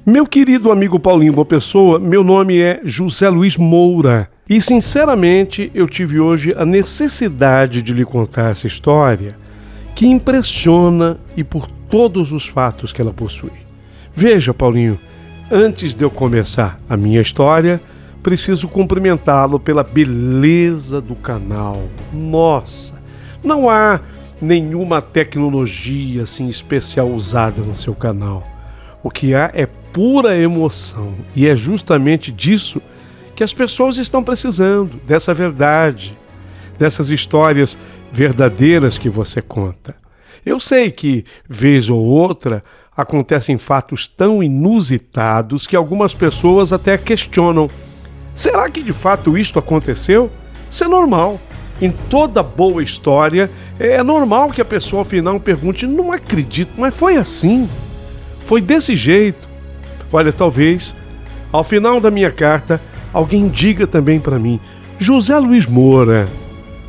Meu querido amigo Paulinho Boa Pessoa, meu nome é José Luiz Moura e sinceramente eu tive hoje a necessidade de lhe contar essa história que impressiona e por todos os fatos que ela possui. Veja, Paulinho, antes de eu começar a minha história, preciso cumprimentá-lo pela beleza do canal. Nossa, não há nenhuma tecnologia assim especial usada no seu canal. O que há é pura emoção e é justamente disso que as pessoas estão precisando, dessa verdade, dessas histórias verdadeiras que você conta. Eu sei que, vez ou outra, acontecem fatos tão inusitados que algumas pessoas até questionam. Será que de fato isto aconteceu? Isso é normal. Em toda boa história, é normal que a pessoa ao final pergunte: não acredito, mas foi assim? Foi desse jeito? Olha, talvez, ao final da minha carta, alguém diga também para mim: José Luiz Moura,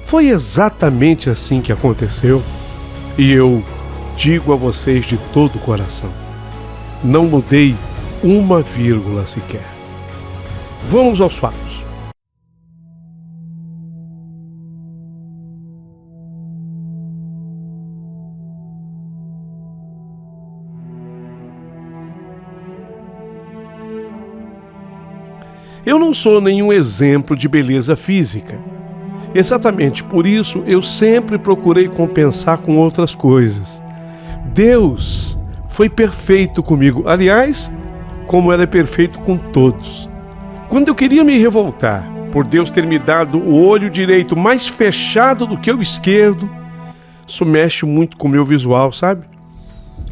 foi exatamente assim que aconteceu? E eu digo a vocês de todo o coração: não mudei uma vírgula sequer. Vamos aos fatos. Eu não sou nenhum exemplo de beleza física. Exatamente por isso eu sempre procurei compensar com outras coisas. Deus foi perfeito comigo, aliás, como Ele é perfeito com todos. Quando eu queria me revoltar por Deus ter me dado o olho direito mais fechado do que o esquerdo, isso mexe muito com o meu visual, sabe?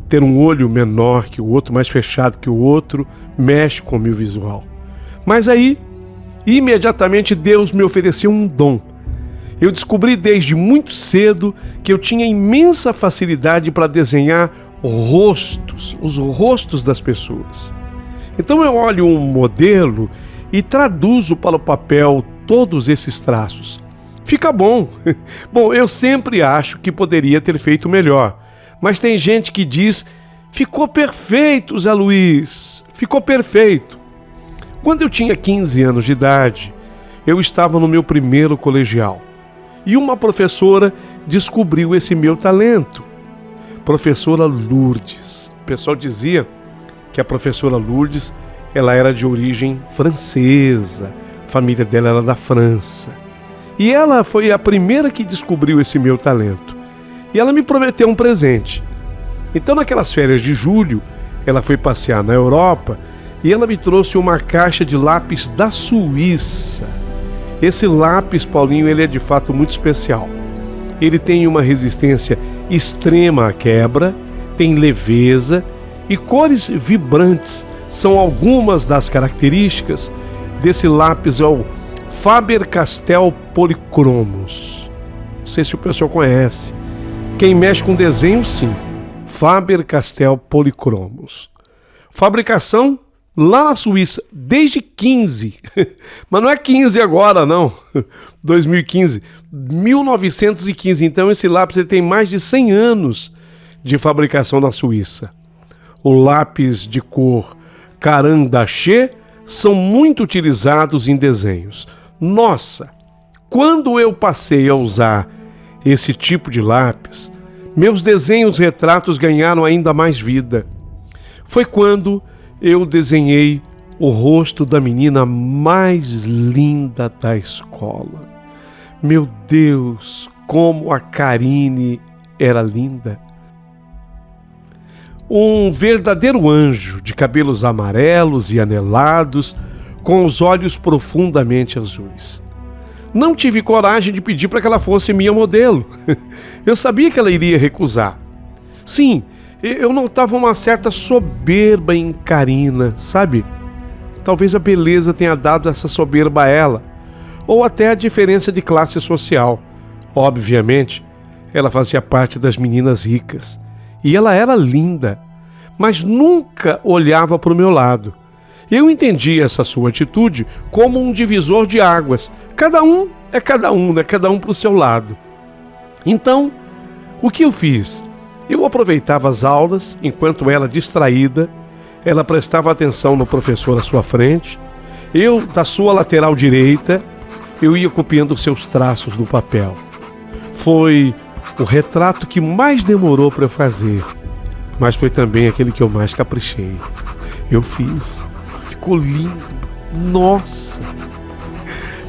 Ter um olho menor que o outro, mais fechado que o outro, mexe com o meu visual. Mas aí, imediatamente Deus me ofereceu um dom. Eu descobri desde muito cedo que eu tinha imensa facilidade para desenhar rostos, os rostos das pessoas. Então eu olho um modelo e traduzo para o papel todos esses traços. Fica bom. Bom, eu sempre acho que poderia ter feito melhor. Mas tem gente que diz: ficou perfeito, Zé Luiz, ficou perfeito. Quando eu tinha 15 anos de idade, eu estava no meu primeiro colegial e uma professora descobriu esse meu talento. Professora Lourdes. O pessoal dizia que a professora Lourdes, ela era de origem francesa, a família dela era da França. E ela foi a primeira que descobriu esse meu talento. E ela me prometeu um presente. Então, naquelas férias de julho, ela foi passear na Europa e ela me trouxe uma caixa de lápis da Suíça. Esse lápis, Paulinho, ele é de fato muito especial. Ele tem uma resistência extrema à quebra, tem leveza e cores vibrantes. São algumas das características desse lápis, é o Faber-Castell Polychromos. Não sei se o pessoal conhece. Quem mexe com desenho, sim. Faber-Castell Polychromos. Fabricação lá na Suíça, desde 15. Mas não é 15 agora, não. 2015. 1915. Então esse lápis ele tem mais de 100 anos de fabricação na Suíça. O lápis de cor Caran d'Ache são muito utilizados em desenhos. Nossa, quando eu passei a usar esse tipo de lápis, meus desenhos retratos ganharam ainda mais vida. Foi quando eu desenhei o rosto da menina mais linda da escola. Meu Deus, como a Karine era linda! Um verdadeiro anjo de cabelos amarelos e anelados, com os olhos profundamente azuis. Não tive coragem de pedir para que ela fosse minha modelo. Eu sabia que ela iria recusar. Sim, eu notava uma certa soberba em Karina, sabe? Talvez a beleza tenha dado essa soberba a ela, ou até a diferença de classe social. Obviamente, ela fazia parte das meninas ricas, e ela era linda, mas nunca olhava para o meu lado. Eu entendi essa sua atitude como um divisor de águas. Cada um é cada um, né? Cada um para o seu lado. Então, o que eu fiz? Eu aproveitava as aulas, enquanto ela, distraída, Ela prestava atenção no professor à sua frente, eu, da sua lateral direita, eu ia copiando seus traços no papel. Foi o retrato que mais demorou para eu fazer, mas foi também aquele que eu mais caprichei. Eu fiz, ficou lindo, nossa!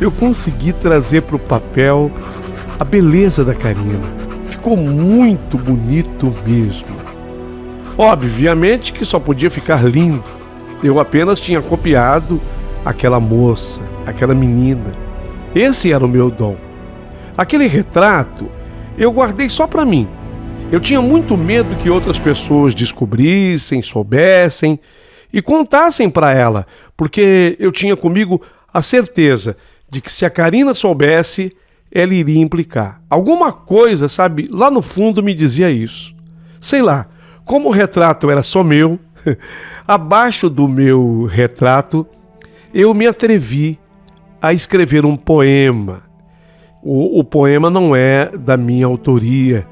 Eu consegui trazer para o papel a beleza da Karina, ficou muito bonito mesmo. Obviamente que só podia ficar lindo, eu apenas tinha copiado aquela moça, aquela menina. Esse era o meu dom. Aquele retrato eu guardei só para mim. Eu tinha muito medo que outras pessoas descobrissem, soubessem e contassem para ela, porque eu tinha comigo a certeza de que se a Karina soubesse, ela iria implicar. Alguma coisa, sabe, lá no fundo me dizia isso. Sei lá, como o retrato era só meu, abaixo do meu retrato, eu me atrevi a escrever um poema. O poema não é da minha autoria,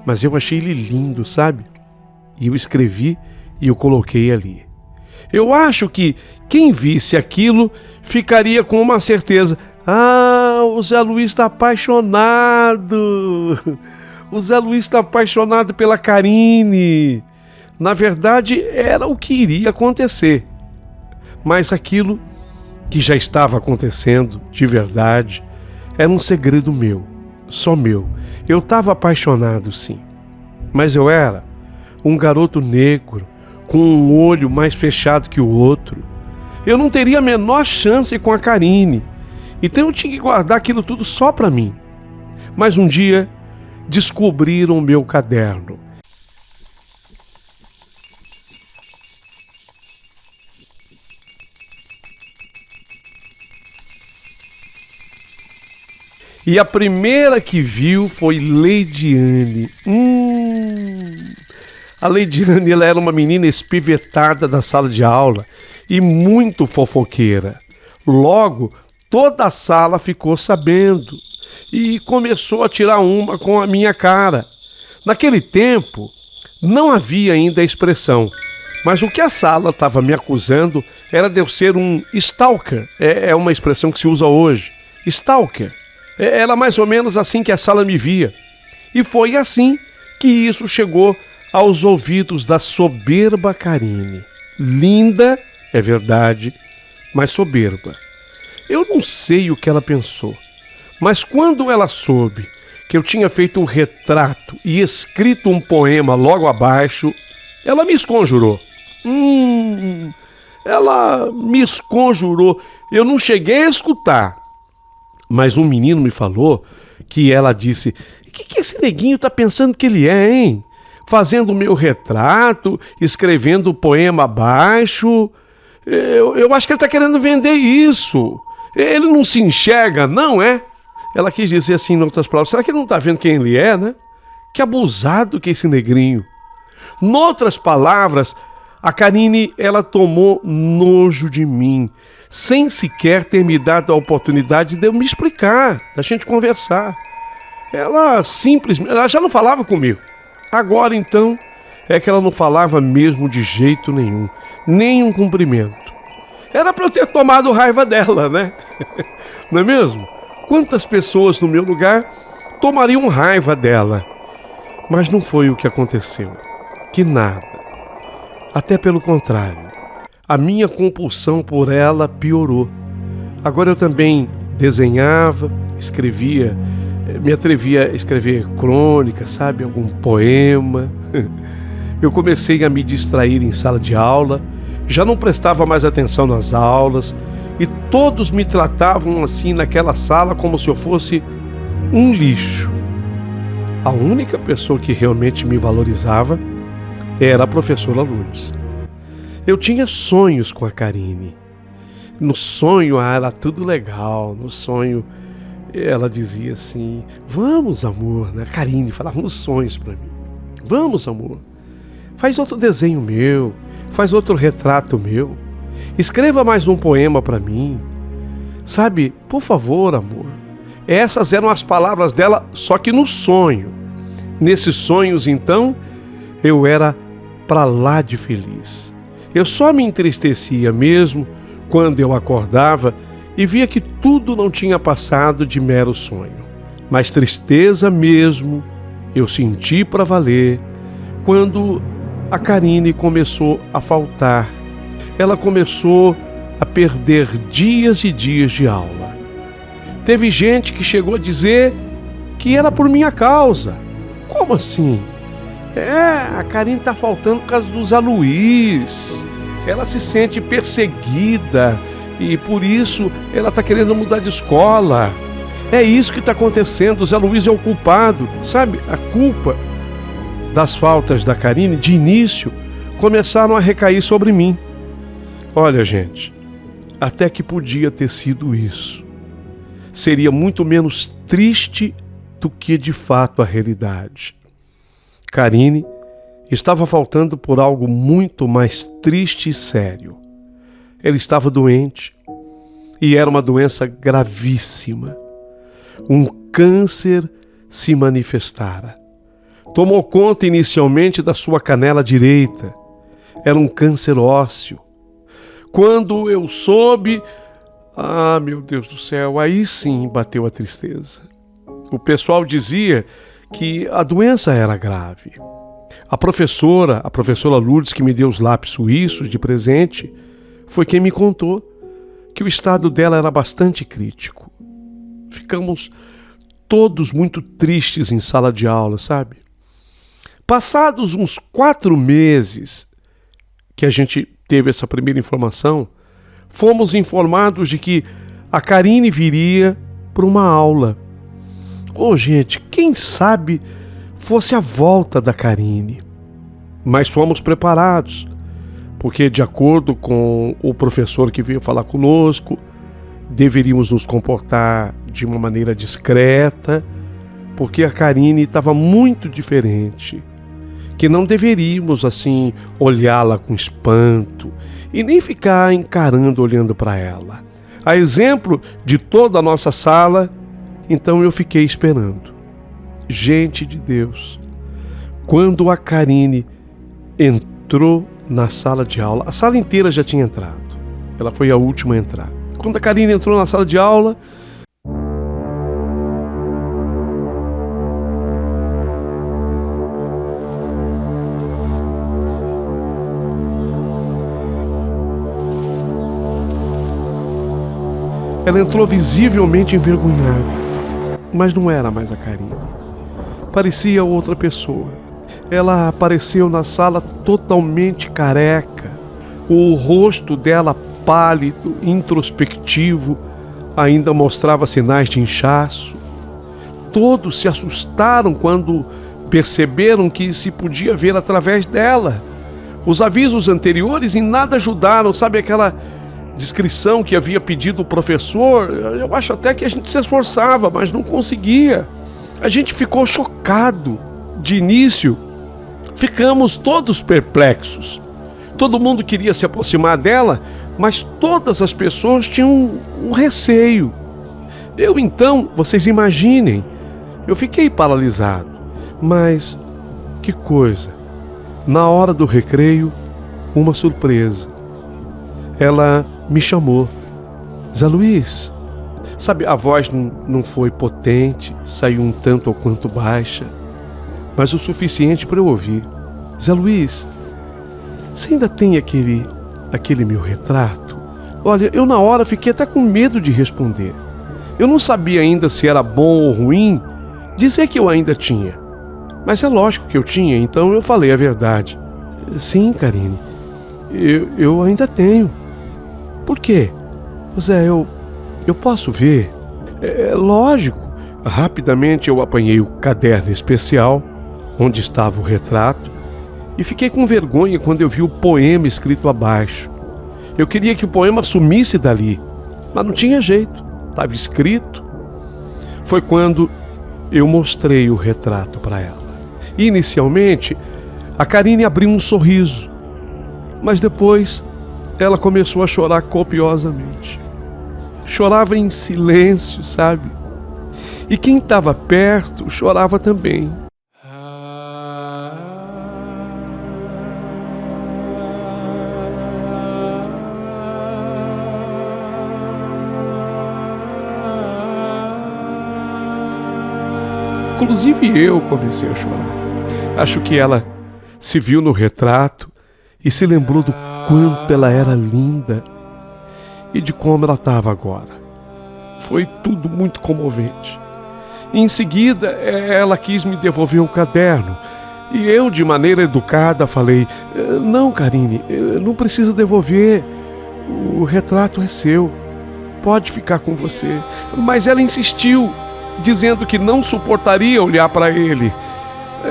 mas eu achei ele lindo, sabe? E eu escrevi e eu coloquei ali. Eu acho que quem visse aquilo ficaria com uma certeza. Ah, o Zé Luiz está apaixonado. O Zé Luiz está apaixonado pela Karine. Na verdade, era o que iria acontecer. Mas aquilo que já estava acontecendo de verdade era um segredo meu, só meu. Eu estava apaixonado, sim. Mas eu era um garoto negro, com um olho mais fechado que o outro. Eu não teria a menor chance com a Karine. Então eu tinha que guardar aquilo tudo só para mim. Mas um dia descobriram o meu caderno. E a primeira que viu foi Leidiane. A Leidiane, ela era uma menina espivetada da sala de aula e muito fofoqueira. Logo, toda a sala ficou sabendo e começou a tirar uma com a minha cara. Naquele tempo, não havia ainda a expressão, mas o que a sala estava me acusando era de eu ser um stalker. É uma expressão que se usa hoje. Stalker. Era mais ou menos assim que a sala me via. E foi assim que isso chegou aos ouvidos da soberba Karine. Linda, é verdade, mas soberba. Eu não sei o que ela pensou, mas quando ela soube que eu tinha feito um retrato e escrito um poema logo abaixo, ela me esconjurou. Ela me esconjurou. Eu não cheguei a escutar, mas um menino me falou que ela disse: o que esse neguinho tá pensando que ele é, hein? Fazendo o meu retrato, escrevendo o poema abaixo. Eu acho que ele tá querendo vender isso. Ele não se enxerga, não é? Ela quis dizer assim, em outras palavras, será que ele não tá vendo quem ele é, né? Que abusado que é esse negrinho. Noutras palavras, a Karine, ela tomou nojo de mim, sem sequer ter me dado a oportunidade de eu me explicar, da gente conversar. Ela simplesmente, ela já não falava comigo. Agora então, é que ela não falava mesmo de jeito nenhum, nem um cumprimento. Era para eu ter tomado raiva dela, né? Não é mesmo? Quantas pessoas no meu lugar tomariam raiva dela? Mas não foi o que aconteceu. Que nada. Até pelo contrário. A minha compulsão por ela piorou. Agora eu também desenhava, escrevia, me atrevia a escrever crônica, sabe? Algum poema. Eu comecei a me distrair em sala de aula, já não prestava mais atenção nas aulas e todos me tratavam assim naquela sala como se eu fosse um lixo. A única pessoa que realmente me valorizava era a professora Lourdes. Eu tinha sonhos com a Karine. No sonho era tudo legal. No sonho ela dizia assim: vamos, amor, né? A Karine falava nos sonhos para mim: vamos, amor, faz outro desenho meu, faz outro retrato meu, escreva mais um poema para mim, sabe, por favor, amor. Essas eram as palavras dela, só que no sonho. Nesses sonhos, então, eu era para lá de feliz. Eu só me entristecia mesmo quando eu acordava e via que tudo não tinha passado de mero sonho. Mas tristeza mesmo eu senti para valer quando a Karine começou a faltar. Ela começou a perder dias e dias de aula. Teve gente que chegou a dizer que era por minha causa. Como assim? A Karine está faltando por causa do Zé Luiz. Ela se sente perseguida e por isso ela está querendo mudar de escola. É isso que está acontecendo, o Zé Luiz é o culpado. Sabe, a culpa das faltas da Karine, de início, começaram a recair sobre mim. Olha, gente, até que podia ter sido isso. Seria muito menos triste do que de fato a realidade. Karine estava faltando por algo muito mais triste e sério. Ela estava doente e era uma doença gravíssima. Um câncer se manifestara. Tomou conta inicialmente da sua canela direita. Era um câncer ósseo. Quando eu soube, meu Deus do céu, aí sim bateu a tristeza. O pessoal dizia que a doença era grave. A professora Lourdes, que me deu os lápis suíços de presente, foi quem me contou que o estado dela era bastante crítico. Ficamos todos muito tristes em sala de aula, sabe? Passados uns 4 meses que a gente teve essa primeira informação, fomos informados de que a Karine viria para uma aula. Gente, quem sabe fosse a volta da Karine. Mas fomos preparados, porque de acordo com o professor que veio falar conosco, deveríamos nos comportar de uma maneira discreta, porque a Karine estava muito diferente, que não deveríamos assim olhá-la com espanto e nem ficar encarando, olhando para ela. A exemplo de toda a nossa sala, então eu fiquei esperando. Gente de Deus, quando a Karine entrou na sala de aula, a sala inteira já tinha entrado, ela foi a última a entrar. Quando a Karine entrou na sala de aula, ela entrou visivelmente envergonhada, mas não era mais a Karine. Parecia outra pessoa. Ela apareceu na sala totalmente careca. O rosto dela pálido, introspectivo, ainda mostrava sinais de inchaço. Todos se assustaram quando perceberam que se podia ver através dela. Os avisos anteriores em nada ajudaram, sabe aquela descrição que havia pedido o professor? Eu acho até que a gente se esforçava, mas não conseguia. A gente ficou chocado. De início, ficamos todos perplexos. Todo mundo queria se aproximar dela, mas todas as pessoas tinham um receio. Eu então, vocês imaginem, eu fiquei paralisado. Mas, que coisa, na hora do recreio, uma surpresa. Ela me chamou. Zé Luiz. Sabe, a voz não foi potente, saiu um tanto ou quanto baixa, mas o suficiente para eu ouvir. Zé Luiz, você ainda tem aquele meu retrato? Olha, eu na hora fiquei até com medo de responder. Eu não sabia ainda se era bom ou ruim dizer que eu ainda tinha. Mas é lógico que eu tinha, então eu falei a verdade. Sim, Karine, eu ainda tenho. Por quê? Zé, eu posso ver? É lógico. Rapidamente eu apanhei o caderno especial, onde estava o retrato, e fiquei com vergonha quando eu vi o poema escrito abaixo. Eu queria que o poema sumisse dali, mas não tinha jeito, estava escrito. Foi quando eu mostrei o retrato para ela. Inicialmente, a Karine abriu um sorriso, mas depois ela começou a chorar copiosamente. Chorava em silêncio, sabe? E quem estava perto chorava também. Inclusive eu comecei a chorar. Acho que ela se viu no retrato e se lembrou do quanto ela era linda e de como ela estava agora. Foi tudo muito comovente. Em seguida, ela quis me devolver o caderno e eu, de maneira educada, falei: não, Karine, não precisa devolver. O retrato é seu. Pode ficar com você. Mas ela insistiu, dizendo que não suportaria olhar para ele.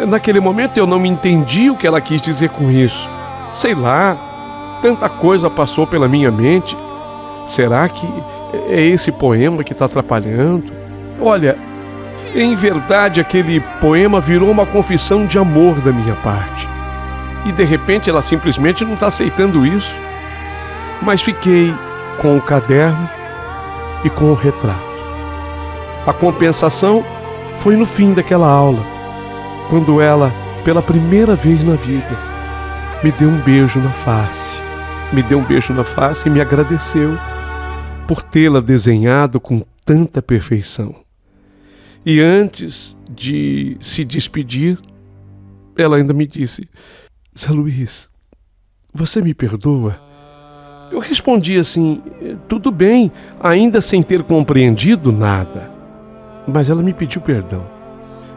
Naquele momento eu não entendi o que ela quis dizer com isso. Sei lá, tanta coisa passou pela minha mente. Será que é esse poema que está atrapalhando? Olha, em verdade aquele poema virou uma confissão de amor da minha parte. E de repente ela simplesmente não está aceitando isso. Mas fiquei com o caderno e com o retrato. A compensação foi no fim daquela aula, quando ela, pela primeira vez na vida, me deu um beijo na face. Me deu um beijo na face e me agradeceu por tê-la desenhado com tanta perfeição. E antes de se despedir, ela ainda me disse: Zé Luiz, você me perdoa? Eu respondi assim: tudo bem, ainda sem ter compreendido nada. Mas ela me pediu perdão.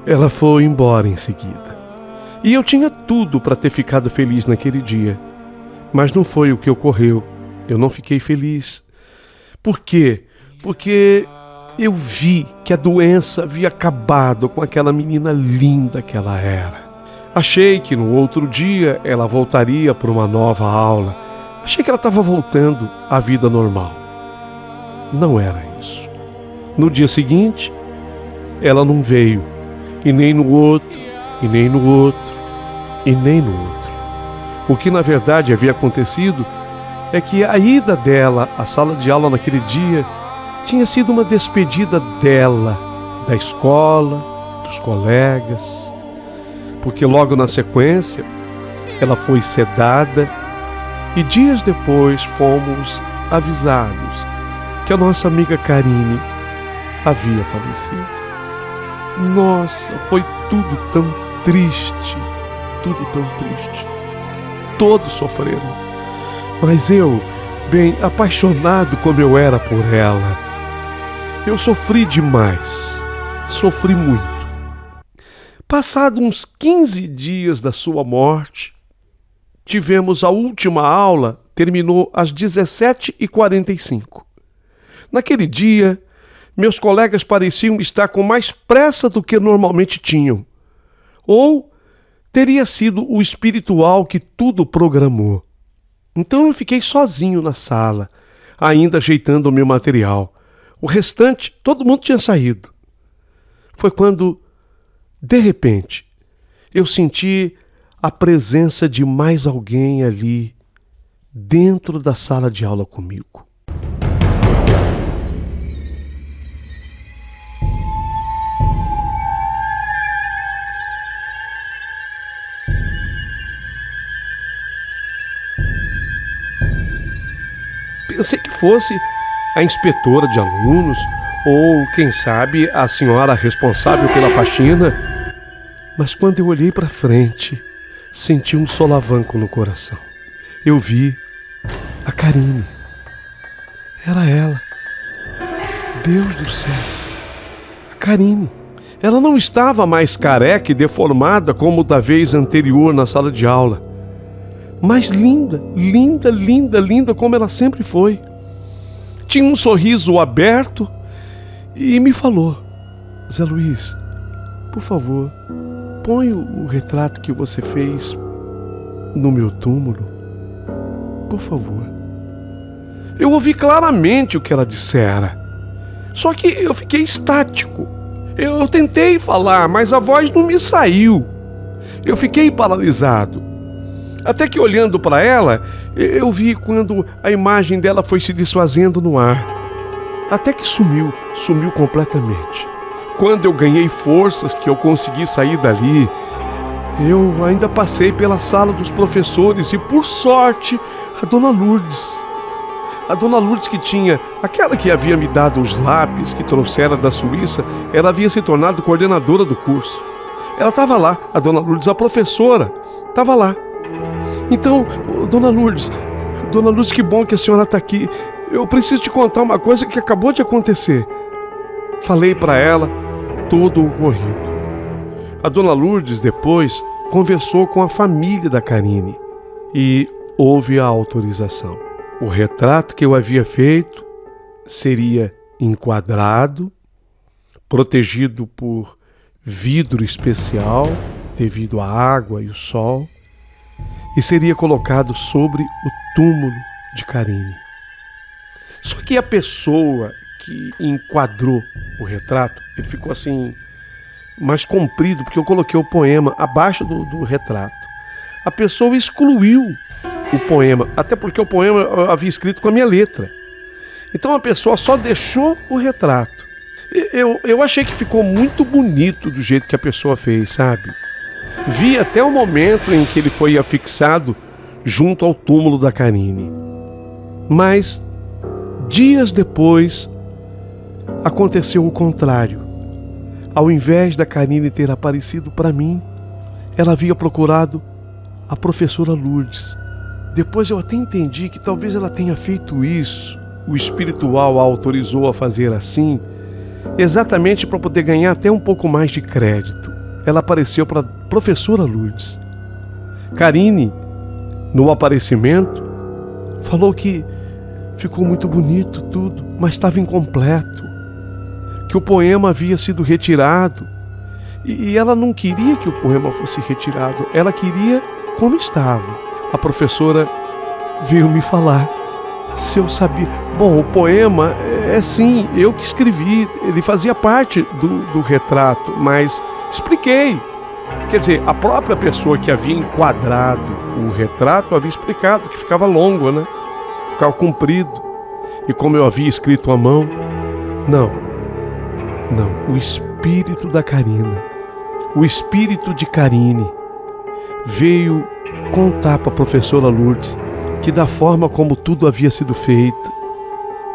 Ela foi embora em seguida. E eu tinha tudo para ter ficado feliz naquele dia. Mas não foi o que ocorreu. Eu não fiquei feliz. Por quê? Porque eu vi que a doença havia acabado com aquela menina linda que ela era. Achei que no outro dia ela voltaria para uma nova aula. Achei que ela estava voltando à vida normal. Não era isso. No dia seguinte, ela não veio. E nem no outro, e nem no outro, e nem no outro. O que na verdade havia acontecido é que a ida dela à sala de aula naquele dia tinha sido uma despedida dela, da escola, dos colegas. Porque logo na sequência, ela foi sedada e dias depois fomos avisados que a nossa amiga Karine havia falecido. Nossa, foi tudo tão triste, tudo tão triste. Todos sofreram. Mas eu, bem apaixonado como eu era por ela, eu sofri demais, sofri muito. Passado uns 15 dias da sua morte, tivemos a última aula, terminou às 17h45. Naquele dia, meus colegas pareciam estar com mais pressa do que normalmente tinham. Ou teria sido o espiritual que tudo programou. Então eu fiquei sozinho na sala, ainda ajeitando o meu material. O restante, todo mundo tinha saído. Foi quando, de repente, eu senti a presença de mais alguém ali, dentro da sala de aula comigo. Pensei que fosse a inspetora de alunos ou, quem sabe, a senhora responsável pela faxina. Mas quando eu olhei para frente, senti um solavanco no coração. Eu vi a Karine. Era ela. Deus do céu. A Karine. Ela não estava mais careca e deformada como da vez anterior na sala de aula. Mas linda, linda, linda, linda como ela sempre foi. Tinha um sorriso aberto e me falou: Zé Luiz, por favor, põe o retrato que você fez no meu túmulo, por favor. Eu ouvi claramente o que ela dissera, só que eu fiquei estático. Eu tentei falar, mas a voz não me saiu. Eu fiquei paralisado. Até que, olhando para ela, eu vi quando a imagem dela foi se desfazendo no ar. Até que sumiu completamente. Quando eu ganhei forças, que eu consegui sair dali, eu ainda passei pela sala dos professores e, por sorte, a dona Lourdes. A dona Lourdes, que tinha, aquela que havia me dado os lápis que trouxera da Suíça, ela havia se tornado coordenadora do curso. Ela estava lá, a dona Lourdes, a professora, estava lá. Então, dona Lourdes, que bom que a senhora está aqui. Eu preciso te contar uma coisa que acabou de acontecer. Falei para ela todo o ocorrido. A dona Lourdes depois conversou com a família da Karine e houve a autorização. O retrato que eu havia feito seria enquadrado, protegido por vidro especial devido à água e o sol, e seria colocado sobre o túmulo de Karine. Só que a pessoa que enquadrou o retrato, ele ficou assim mais comprido, porque eu coloquei o poema abaixo do retrato. A pessoa excluiu o poema, até porque o poema eu havia escrito com a minha letra. Então a pessoa só deixou o retrato. Eu achei que ficou muito bonito do jeito que a pessoa fez, sabe? Vi até o momento em que ele foi afixado junto ao túmulo da Karine. Mas, dias depois, aconteceu o contrário. Ao invés da Karine ter aparecido para mim, ela havia procurado a professora Lourdes. Depois eu até entendi que talvez ela tenha feito isso, o espiritual a autorizou a fazer assim, exatamente para poder ganhar até um pouco mais de crédito. Ela apareceu para a professora Lourdes. Karine, no aparecimento, falou que ficou muito bonito tudo, mas estava incompleto, que o poema havia sido retirado, e ela não queria que o poema fosse retirado, ela queria como estava. A professora veio me falar se eu sabia. Bom, o poema é sim, eu que escrevi, ele fazia parte do retrato, mas expliquei. Quer dizer, a própria pessoa que havia enquadrado o retrato havia explicado que ficava longo, né? Ficava comprido. E como eu havia escrito à mão, não, o espírito da Karina, o espírito de Karine veio contar para a professora Lourdes que da forma como tudo havia sido feito,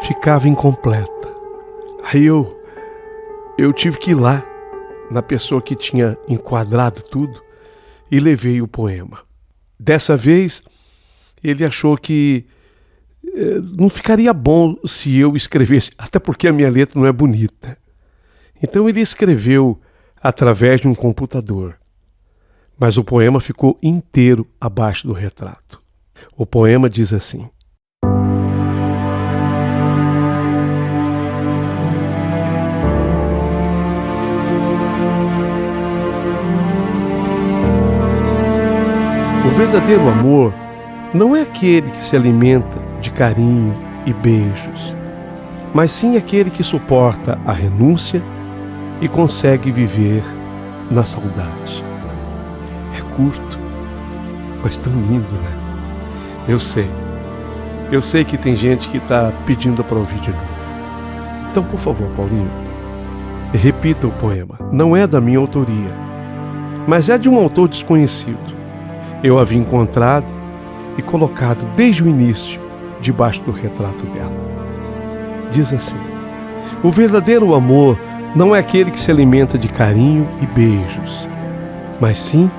ficava incompleta. Aí eu tive que ir lá na pessoa que tinha enquadrado tudo e levei o poema. Dessa vez, ele achou que não ficaria bom se eu escrevesse, até porque a minha letra não é bonita. Então ele escreveu através de um computador. Mas o poema ficou inteiro abaixo do retrato. O poema diz assim: o verdadeiro amor não é aquele que se alimenta de carinho e beijos, mas sim aquele que suporta a renúncia e consegue viver na saudade. É curto, mas tão lindo, né? Eu sei que tem gente que está pedindo para ouvir de novo. Então, por favor, Paulinho, repita o poema. Não é da minha autoria, mas é de um autor desconhecido. Eu havia encontrado e colocado desde o início debaixo do retrato dela. Diz assim: o verdadeiro amor não é aquele que se alimenta de carinho e beijos, mas sim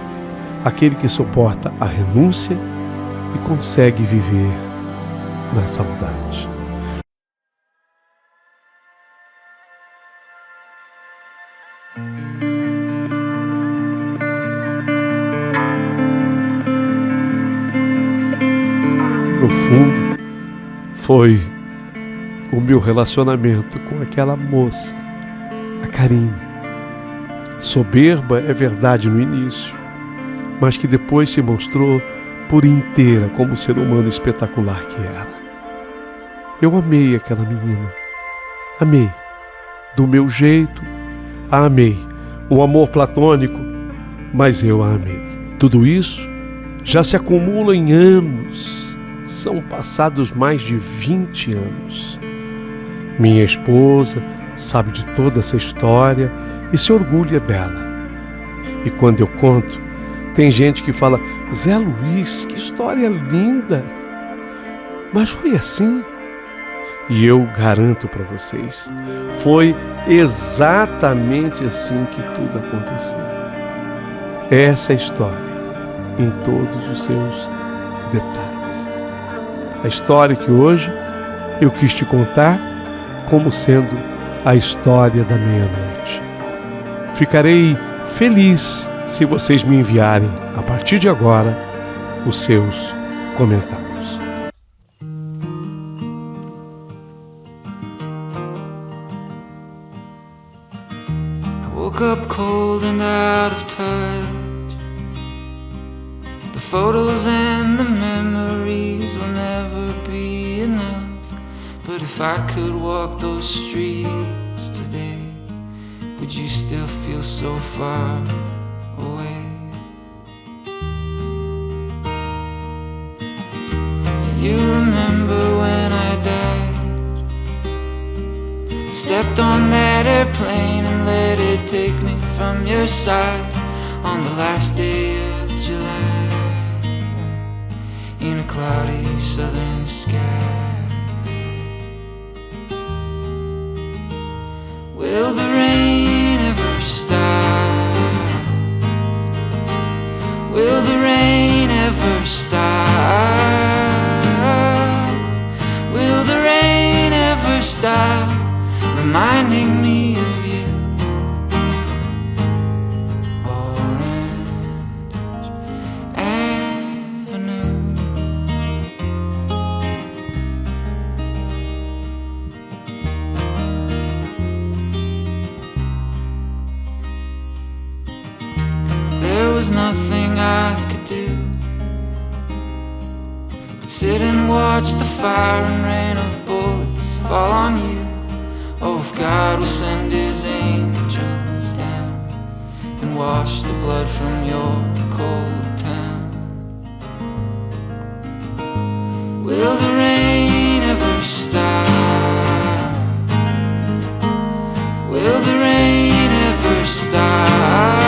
aquele que suporta a renúncia e consegue viver na saudade. No fundo, foi o meu relacionamento com aquela moça, a Karine. Soberba, é verdade, no início, mas que depois se mostrou por inteira como o ser humano espetacular que era. Eu amei aquela menina. Amei. Do meu jeito, a amei. O amor platônico, mas eu a amei. Tudo isso já se acumula em anos. São passados mais de 20 anos. Minha esposa sabe de toda essa história e se orgulha dela. E quando eu conto, tem gente que fala: Zé Luiz, que história linda! Mas foi assim. E eu garanto para vocês, foi exatamente assim que tudo aconteceu. Essa é a história, em todos os seus detalhes. A história que hoje eu quis te contar como sendo a história da meia-noite. Ficarei feliz se vocês me enviarem, a partir de agora, os seus comentários. Woke up cold and out of touch. The photos and the memories will never be enough. But if I could walk those streets today, would you still feel so far away? Do you remember when I died? Stepped on that airplane and let it take me from your side on the last day of July, in a cloudy southern sky. Will the rain ever stop? Will the rain ever stop? Will the rain ever stop reminding me of you? Orange Avenue. There was nothing I could do but sit and watch the fire and rain of bullets fall on you. Oh, if God will send His angels down and wash the blood from your cold town. Will the rain ever stop? Will the rain ever stop?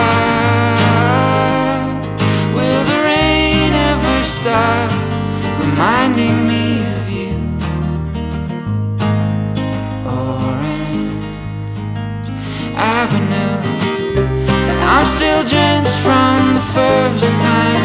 Will the rain ever stop reminding me of you? Avenue. And I'm still drenched from the first time